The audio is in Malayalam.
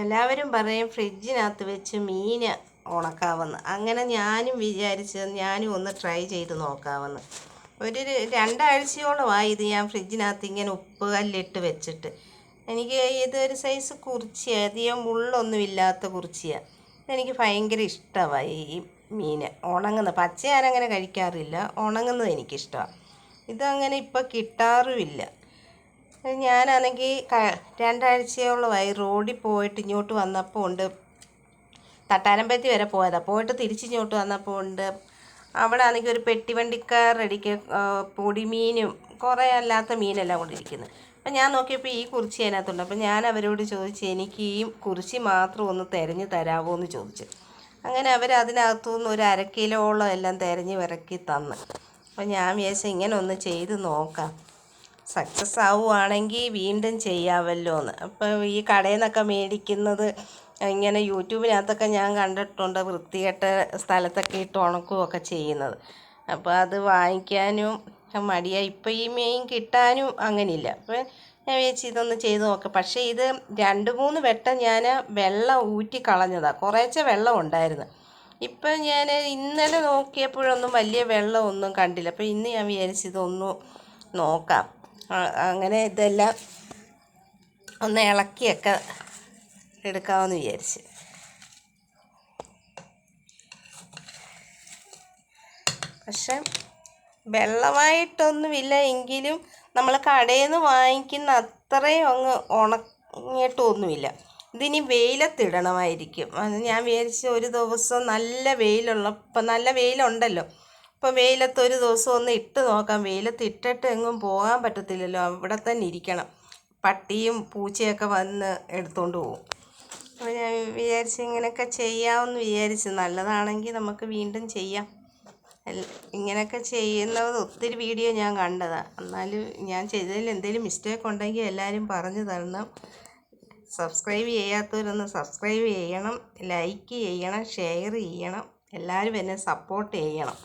എല്ലാവരും പറയും ഫ്രിഡ്ജിനകത്ത് വെച്ച് മീൻ ഉണക്കാമെന്ന്. അങ്ങനെ ഞാനും വിചാരിച്ചത് ഞാനും ഒന്ന് ട്രൈ ചെയ്ത് നോക്കാമെന്ന്. ഒരു 2 ആഴ്ചയോളമായി ഇത് ഞാൻ ഫ്രിഡ്ജിനകത്ത് ഇങ്ങനെ ഉപ്പ് കല്ലിട്ട് വെച്ചിട്ട്. എനിക്ക് ഇതൊരു സൈസ് കുറിച്ചിയാണ്, അധികം മുള്ളൊന്നും ഇല്ലാത്ത കുറിച്ചിയാണ്. എനിക്ക് ഭയങ്കര ഇഷ്ടമാണ് ഈ മീൻ ഉണങ്ങുന്നത്. പച്ച ഞാനങ്ങനെ കഴിക്കാറില്ല, ഉണങ്ങുന്നത് എനിക്കിഷ്ടമാണ്. ഇതങ്ങനെ ഇപ്പം കിട്ടാറുമില്ല. ഞാനാണെങ്കിൽ 2 ആഴ്ചയോളമായി റോഡിൽ പോയിട്ട് ഇങ്ങോട്ട് വന്നപ്പോൾ ഉണ്ട്, തട്ടാരമ്പലത്തിൽ വരെ പോയതാണ്. പോയിട്ട് തിരിച്ചിങ്ങോട്ട് വന്നപ്പോൾ ഉണ്ട്, അവിടെ ആണെങ്കിൽ ഒരു പെട്ടിവണ്ടിക്കാരടിക്ക് പൊടിമീനും കുറേ അല്ലാത്ത മീനെല്ലാം കൊണ്ടിരിക്കുന്നത്. അപ്പം ഞാൻ നോക്കിയപ്പോൾ ഈ കുറിച്ചി അതിനകത്തുണ്ട്. അപ്പം ഞാൻ അവരോട് ചോദിച്ചു, എനിക്ക് ഈ കുറിച്ചി മാത്രം ഒന്ന് തിരഞ്ഞ് തരാമോ എന്ന് ചോദിച്ചു. അങ്ങനെ അവർ അതിനകത്തുനിന്ന് ഒരു 1/2 കിലോളം എല്ലാം തിരഞ്ഞ് ഇറക്കി തന്ന്. അപ്പം ഞാൻ വിചാരിച്ചു ഇങ്ങനെ ഒന്ന് ചെയ്ത് നോക്കാം, സക്സസ് ആവുകയാണെങ്കിൽ വീണ്ടും ചെയ്യാമല്ലോ എന്ന്. അപ്പോൾ ഈ കടയിൽ നിന്നൊക്കെ മേടിക്കുന്നത് ഇങ്ങനെ യൂട്യൂബിനകത്തൊക്കെ ഞാൻ കണ്ടിട്ടുണ്ട്, വൃത്തികെട്ട സ്ഥലത്തൊക്കെ ഇട്ട് ഉണക്കുകയൊക്കെ ചെയ്യുന്നത്. അപ്പോൾ അത് വാങ്ങിക്കാനും മടിയായി. ഇപ്പോൾ ഈ മീൻ കിട്ടാനും അങ്ങനെയില്ല. അപ്പോൾ ഞാൻ വിചാരിച്ചു ഇതൊന്ന് ചെയ്ത് നോക്കാം. പക്ഷേ ഇത് 2-3 വട്ടം ഞാൻ വെള്ളം ഊറ്റി കളഞ്ഞതാണ്. കുറേശ്ശെ വെള്ളം ഉണ്ടായിരുന്നു. ഇപ്പം ഞാൻ ഇന്നലെ നോക്കിയപ്പോഴൊന്നും വലിയ വെള്ളമൊന്നും കണ്ടില്ല. അപ്പോൾ ഇന്ന് ഞാൻ വിചാരിച്ചു ഇതൊന്ന് നോക്കാം. അങ്ങനെ ഇതെല്ലാം ഒന്ന് ഇളക്കിയൊക്കെ എടുക്കാമെന്ന് വിചാരിച്ച്. പക്ഷെ വെള്ളമായിട്ടൊന്നുമില്ല, എങ്കിലും നമ്മൾ കടയിൽ നിന്ന് വാങ്ങിക്കുന്ന അത്രയും അങ്ങ് ഉണങ്ങിയിട്ടൊന്നുമില്ല. ഇതിനി വെയിലത്തിടണമായിരിക്കും. അത് ഞാൻ വിചാരിച്ച് ഒരു ദിവസം നല്ല ഇപ്പം നല്ല വെയിലുണ്ടല്ലോ, അപ്പോൾ വെയിലത്ത് ഒരു ദിവസം ഒന്ന് ഇട്ട് നോക്കാം. വെയിലത്ത് ഇട്ടിട്ട് എങ്ങും പോകാൻ പറ്റത്തില്ലല്ലോ, അവിടെ തന്നെ ഇരിക്കണം. പട്ടിയും പൂച്ചയൊക്കെ വന്ന് എടുത്തുകൊണ്ട് പോകും. അപ്പോൾ ഞാൻ വിചാരിച്ച് ഇങ്ങനെയൊക്കെ ചെയ്യാമെന്ന് വിചാരിച്ച്, നല്ലതാണെങ്കിൽ നമുക്ക് വീണ്ടും ചെയ്യാം. ഇങ്ങനെയൊക്കെ ചെയ്യുന്നത് ഒത്തിരി വീഡിയോ ഞാൻ കണ്ടതാണ്. എന്നാലും ഞാൻ ചെയ്തതിൽ എന്തെങ്കിലും മിസ്റ്റേക്ക് ഉണ്ടെങ്കിൽ എല്ലാവരും പറഞ്ഞു തരണം. സബ്സ്ക്രൈബ് ചെയ്യാത്തവരൊന്ന് സബ്സ്ക്രൈബ് ചെയ്യണം, ലൈക്ക് ചെയ്യണം, ഷെയർ ചെയ്യണം. എല്ലാവരും എന്നെ സപ്പോർട്ട് ചെയ്യണം.